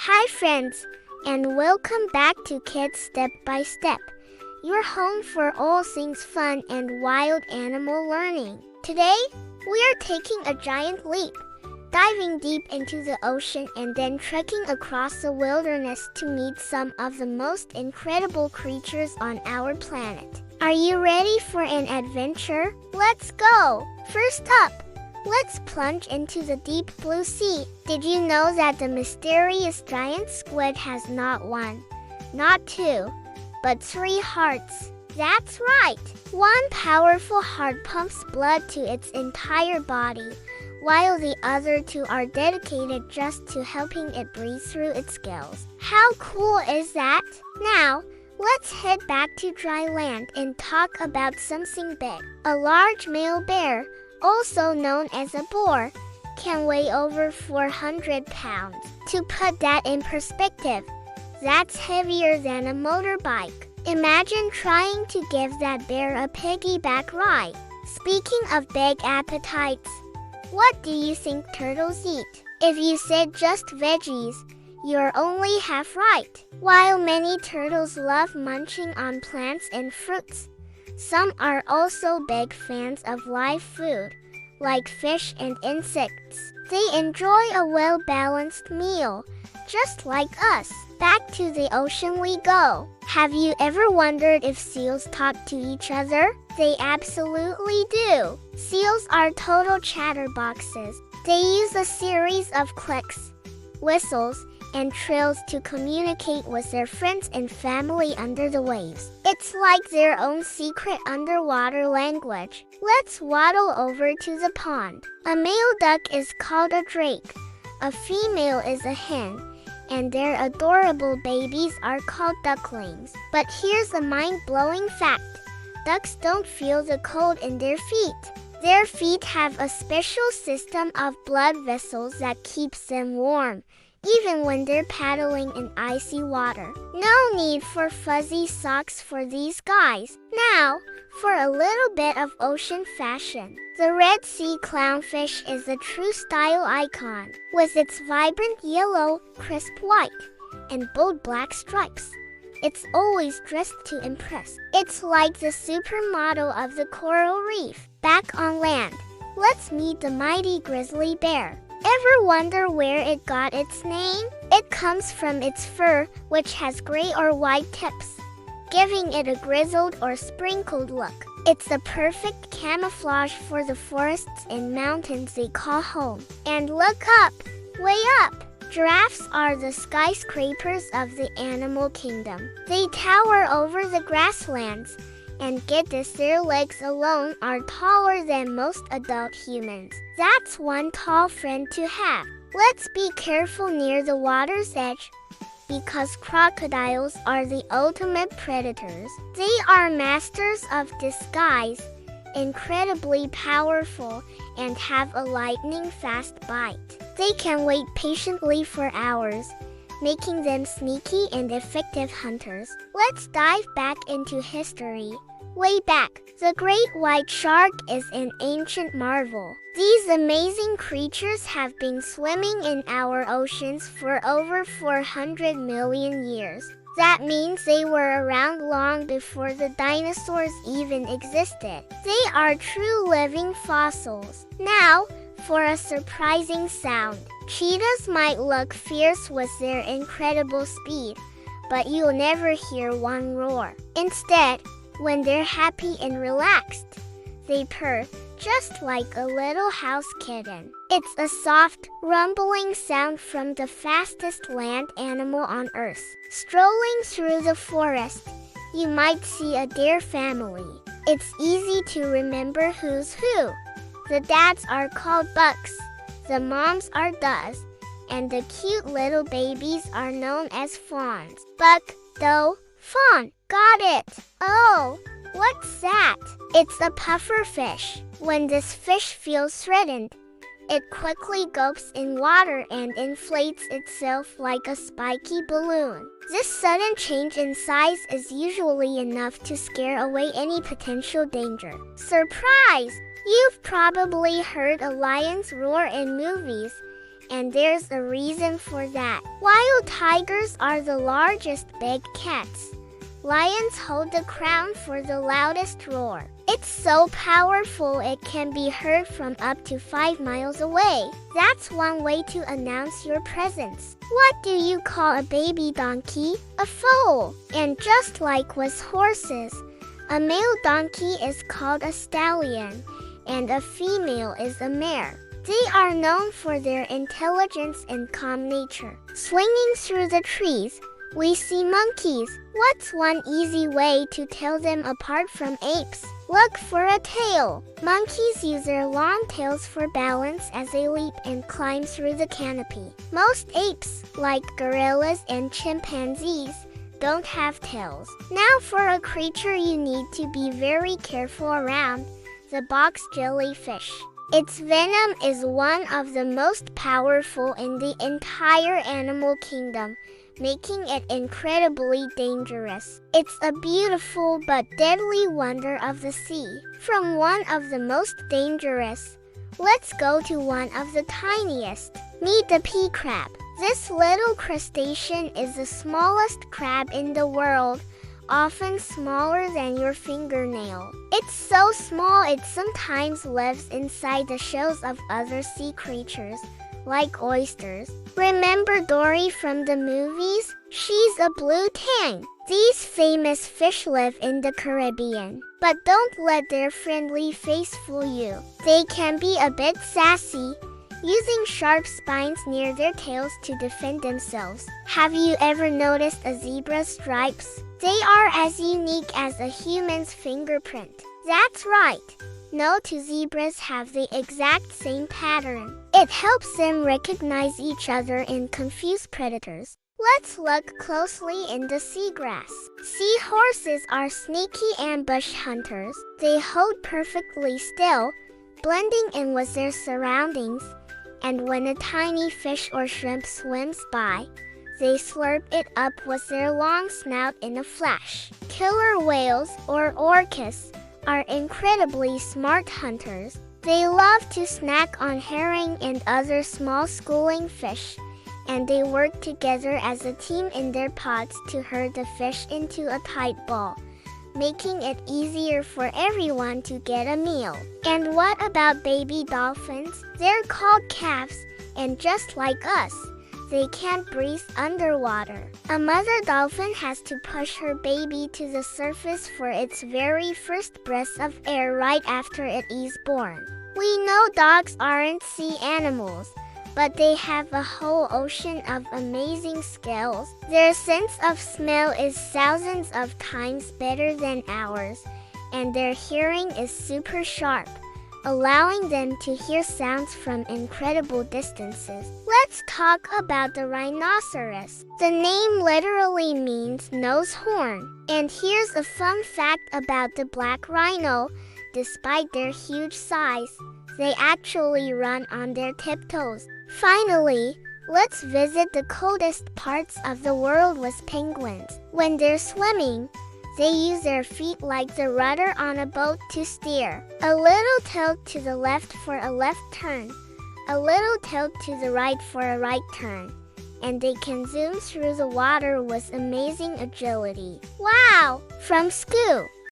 Hi friends, and welcome back to Kids Step by Step, your home for all things fun and wild animal learning. Today, we are taking a giant leap, diving deep into the ocean and then trekking across the wilderness to meet some of the most incredible creatures on our planet. Are you ready for an adventure? Let's go! First up, let's plunge into the deep blue sea. Did you know that the mysterious giant squid has not one, not two, but 3 hearts? That's right! One powerful heart pumps blood to its entire body, while the other 2 are dedicated just to helping it breathe through its gills. How cool is that? Now, let's head back to dry land and talk about something big. A large male bear, also known as a boar, can weigh over 400 pounds. To put that in perspective, that's heavier than a motorbike. Imagine trying to give that bear a piggyback ride. Speaking of big appetites, what do you think turtles eat? If you said just veggies, you're only half right. While many turtles love munching on plants and fruits, some are also big fans of live food, like fish and insects. They enjoy a well-balanced meal, just like us. Back to the ocean we go. Have you ever wondered if seals talk to each other? They absolutely do. Seals are total chatterboxes. They use a series of clicks, whistles, and trills to communicate with their friends and family under the waves. It's like their own secret underwater language. Let's waddle over to the pond. A male duck is called a drake, a female is a hen, and their adorable babies are called ducklings. But here's a mind-blowing fact. Ducks don't feel the cold in their feet. Their feet have a special system of blood vessels that keeps them warm, even when they're paddling in icy water. No need for fuzzy socks for these guys. Now, for a little bit of ocean fashion. The Red Sea clownfish is a true style icon, with its vibrant yellow, crisp white, and bold black stripes. It's always dressed to impress. It's like the supermodel of the coral reef. Back on land, let's meet the mighty grizzly bear. Ever wonder where it got its name? It comes from its fur, which has gray or white tips, giving it a grizzled or sprinkled look. It's the perfect camouflage for the forests and mountains they call home. And look up, way up! Giraffes are the skyscrapers of the animal kingdom. They tower over the grasslands, and get this, their legs alone are taller than most adult humans. That's one tall friend to have. Let's be careful near the water's edge, because crocodiles are the ultimate predators. They are masters of disguise, incredibly powerful, and have a lightning-fast bite. They can wait patiently for hours, making them sneaky and effective hunters. Let's dive back into history. Way back, the great white shark is an ancient marvel. These amazing creatures have been swimming in our oceans for over 400 million years. That means they were around long before the dinosaurs even existed. They are true living fossils. Now, for a surprising sound. Cheetahs might look fierce with their incredible speed, but you'll never hear one roar. Instead, when they're happy and relaxed, they purr just like a little house kitten. It's a soft, rumbling sound from the fastest land animal on Earth. Strolling through the forest, you might see a deer family. It's easy to remember who's who. The dads are called bucks, the moms are does, and the cute little babies are known as fawns. Buck, doe, fawn. Got it! Oh, what's that? It's a pufferfish. When this fish feels threatened, it quickly gulps in water and inflates itself like a spiky balloon. This sudden change in size is usually enough to scare away any potential danger. Surprise! You've probably heard a lion's roar in movies, and there's a reason for that. Wild tigers are the largest big cats. Lions hold the crown for the loudest roar. It's so powerful it can be heard from up to 5 miles away. That's one way to announce your presence. What do you call a baby donkey? A foal. And just like with horses, a male donkey is called a stallion, and a female is a mare. They are known for their intelligence and calm nature. Swinging through the trees, we see monkeys. What's one easy way to tell them apart from apes? Look for a tail. Monkeys use their long tails for balance as they leap and climb through the canopy. Most apes, like gorillas and chimpanzees, don't have tails. Now for a creature you need to be very careful around, the box jellyfish. Its venom is one of the most powerful in the entire animal kingdom, making it incredibly dangerous. It's a beautiful but deadly wonder of the sea. From one of the most dangerous, let's go to one of the tiniest. Meet the pea crab. This little crustacean is the smallest crab in the world, often smaller than your fingernail. It's so small it sometimes lives inside the shells of other sea creatures, like oysters. Remember Dory from the movies? She's a blue tang. These famous fish live in the Caribbean. But don't let their friendly face fool you. They can be a bit sassy, using sharp spines near their tails to defend themselves. Have you ever noticed a zebra's stripes? They are as unique as a human's fingerprint. That's right. No two zebras have the exact same pattern. It helps them recognize each other and confuse predators. Let's look closely in the seagrass. Seahorses are sneaky ambush hunters. They hold perfectly still, blending in with their surroundings, and when a tiny fish or shrimp swims by, they slurp it up with their long snout in a flash. Killer whales, or orcas, are incredibly smart hunters. They love to snack on herring and other small schooling fish, and they work together as a team in their pods to herd the fish into a tight ball, making it easier for everyone to get a meal. And what about baby dolphins? They're called calves, and just like us, they can't breathe underwater. A mother dolphin has to push her baby to the surface for its very first breath of air right after it is born. We know dogs aren't sea animals, but they have a whole ocean of amazing skills. Their sense of smell is thousands of times better than ours, and their hearing is super sharp, allowing them to hear sounds from incredible distances. Let's talk about the rhinoceros. The name literally means nose horn. And here's a fun fact about the black rhino. Despite their huge size, they actually run on their tiptoes. Finally, let's visit the coldest parts of the world with penguins. When they're swimming, they use their feet like the rudder on a boat to steer. A little tilt to the left for a left turn, a little tilt to the right for a right turn, and they can zoom through the water with amazing agility. Wow! From Squid.